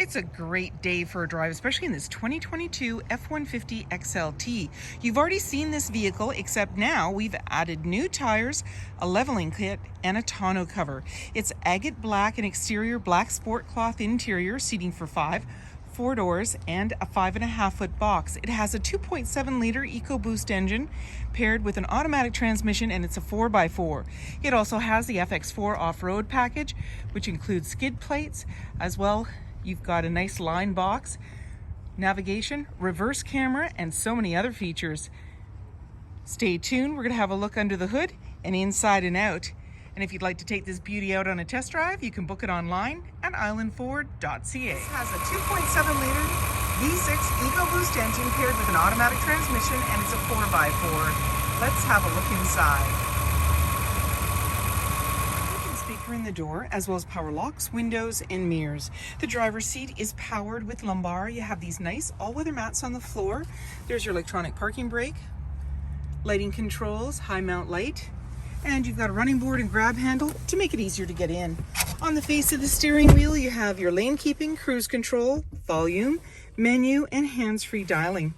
It's a great day for a drive, especially in this 2022 F-150 XLT. You've already seen this vehicle, except now we've added new tires, a leveling kit, and a tonneau cover. It's agate black and exterior, black sport cloth interior, seating for 5, 4 doors, and a 5.5-foot box. It has a 2.7 liter EcoBoost engine paired with an automatic transmission, and it's a 4x4. It also has the FX4 off-road package, which includes skid plates. As well, you've got a nice line box, navigation, reverse camera, and so many other features. Stay tuned. We're going to have a look under the hood and inside and out. And if you'd like to take this beauty out on a test drive, you can book it online at islandford.ca. This has a 2.7 liter V6 EcoBoost engine paired with an automatic transmission, and it's a 4x4. Let's have a look inside. Speaker in the door, as well as power locks, windows, and mirrors. The driver's seat is powered with lumbar. You have these nice all-weather mats on the floor. There's your electronic parking brake, lighting controls, high mount light, and you've got a running board and grab handle to make it easier to get in. On the face of the steering wheel, you have your lane keeping, cruise control, volume, menu, and hands-free dialing.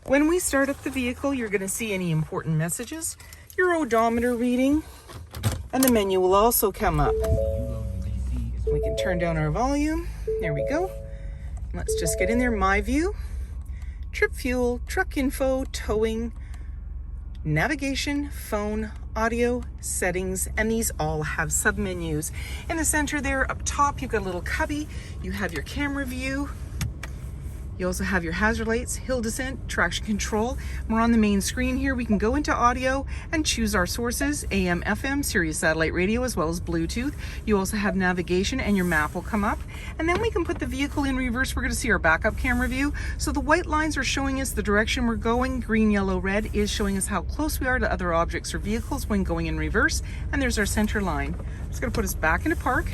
When we start up the vehicle, you're going to see any important messages, your odometer reading, and the menu will also come up. We can turn down our volume. There we go. Let's just get in there. My view, trip fuel, truck info, towing, navigation, phone, audio, settings, and these all have sub-menus. In the center there, up top, you've got a little cubby. You have your camera view. You also have your hazard lights, hill descent, traction control. We're on the main screen here. We can go into audio and choose our sources, AM, FM, Sirius satellite radio, as well as Bluetooth. You also have navigation, and your map will come up. And then we can put the vehicle in reverse. We're going to see our backup camera view. So the white lines are showing us the direction we're going. Green, yellow, red is showing us how close we are to other objects or vehicles when going in reverse. And there's our center line. It's going to put us back into park.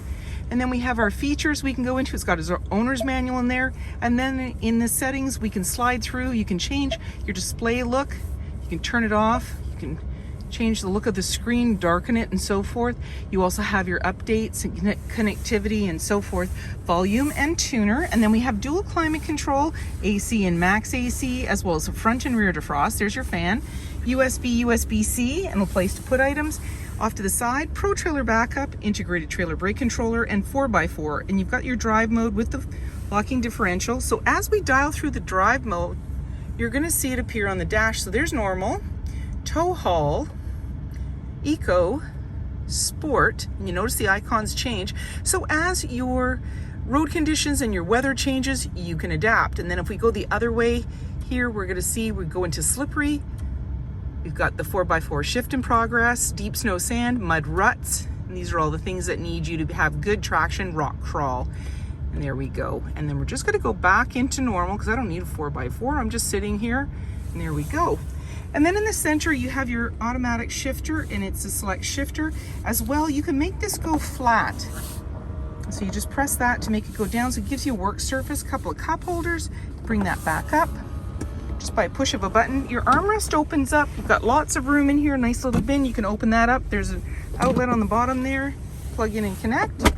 And then we have our features we can go into. It's got his owner's manual in there. And then in the settings, we can slide through. You can change your display look. You can turn it off. You can change the look of the screen, darken it, and so forth. You also have your updates and connectivity and so forth. Volume and tuner. And then we have dual climate control, AC and max AC, as well as a front and rear defrost. There's your fan. USB, USB-C, and a place to put items. Off to the side, Pro Trailer backup, integrated trailer brake controller, and 4x4. And you've got your drive mode with the locking differential. So as we dial through the drive mode, you're going to see it appear on the dash. So there's normal, tow haul, eco, sport, and you notice the icons change. So as your road conditions and your weather changes, you can adapt. And then if we go the other way here, we're going to see we go into slippery. We've got the 4x4 shift in progress, deep snow, sand, mud ruts. And these are all the things that need you to have good traction, rock crawl. And there we go. And then we're just gonna go back into normal because I don't need a 4x4. I'm just sitting here, and there we go. And then in the center, you have your automatic shifter, and it's a select shifter. As well, you can make this go flat. So you just press that to make it go down. So it gives you a work surface, a couple of cup holders. Bring that back up. Just by a push of a button, your armrest opens up. You've got lots of room in here, nice little bin. You can open that up. There's an outlet on the bottom there. Plug in and connect.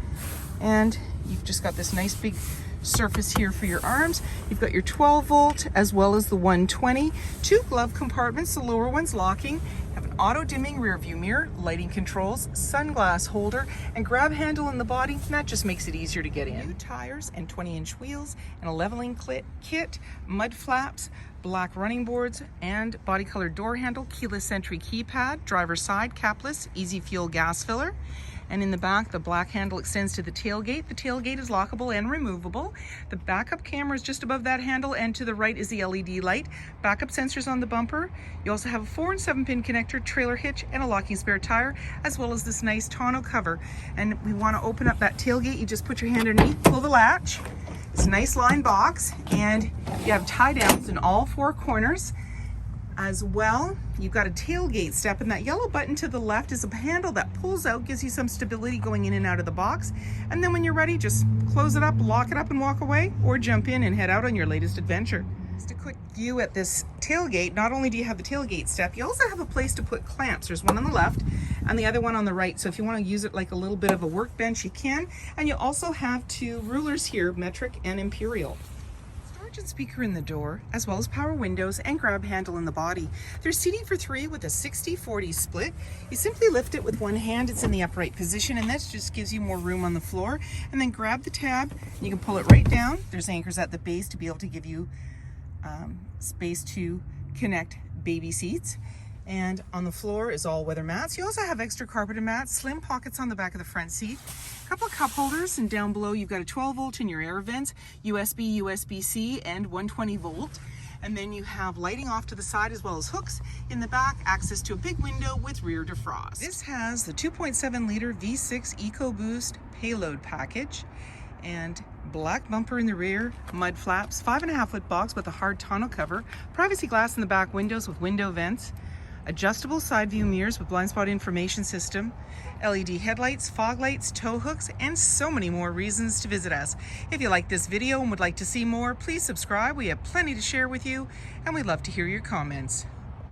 And you've just got this nice big surface here for your arms. You've got your 12 volt as well as the 120. 2 glove compartments, the lower one's locking. You have an auto dimming rear view mirror, lighting controls, sunglass holder, and grab handle in the body. And that just makes it easier to get in. New tires and 20-inch wheels, and a leveling kit, mud flaps, black running boards, and body colored door handle, keyless entry keypad, driver's side, capless, easy fuel gas filler. And in the back, the black handle extends to the tailgate. The tailgate is lockable and removable. The backup camera is just above that handle, and to the right is the LED light. Backup sensors on the bumper. You also have a 4 and 7-pin connector, trailer hitch, and a locking spare tire, as well as this nice tonneau cover. And we want to open up that tailgate. You just put your hand underneath, pull the latch. It's a nice line box, and you have tie downs in all 4 corners. As well, you've got a tailgate step, and that yellow button to the left is a handle that pulls out, gives you some stability going in and out of the box. And then when you're ready, just close it up, lock it up, and walk away, or jump in and head out on your latest adventure. Just a quick view at this tailgate. Not only do you have the tailgate step, you also have a place to put clamps. There's one on the left, and the other one on the right. So if you want to use it like a little bit of a workbench, you can. And you also have two rulers here, metric and imperial. Storage and speaker in the door, as well as power windows and grab handle in the body. There's seating for 3 with a 60-40 split. You simply lift it with one hand. It's in the upright position, and that just gives you more room on the floor. And then grab the tab, and you can pull it right down. There's anchors at the base to be able to give you space to connect baby seats. And on the floor is all weather mats. You also have extra carpeted mats, slim pockets on the back of the front seat, a couple of cup holders, and down below you've got a 12 volt in your air vents, USB, USB-C, and 120 volt. And then you have lighting off to the side as well as hooks. In the back, access to a big window with rear defrost. This has the 2.7 liter V6 EcoBoost payload package, and black bumper in the rear, mud flaps, 5.5 foot box with a hard tonneau cover, privacy glass in the back windows with window vents, adjustable side view mirrors with blind spot information system, LED headlights, fog lights, tow hooks, and so many more reasons to visit us. If you like this video and would like to see more, please subscribe. We have plenty to share with you, and we'd love to hear your comments.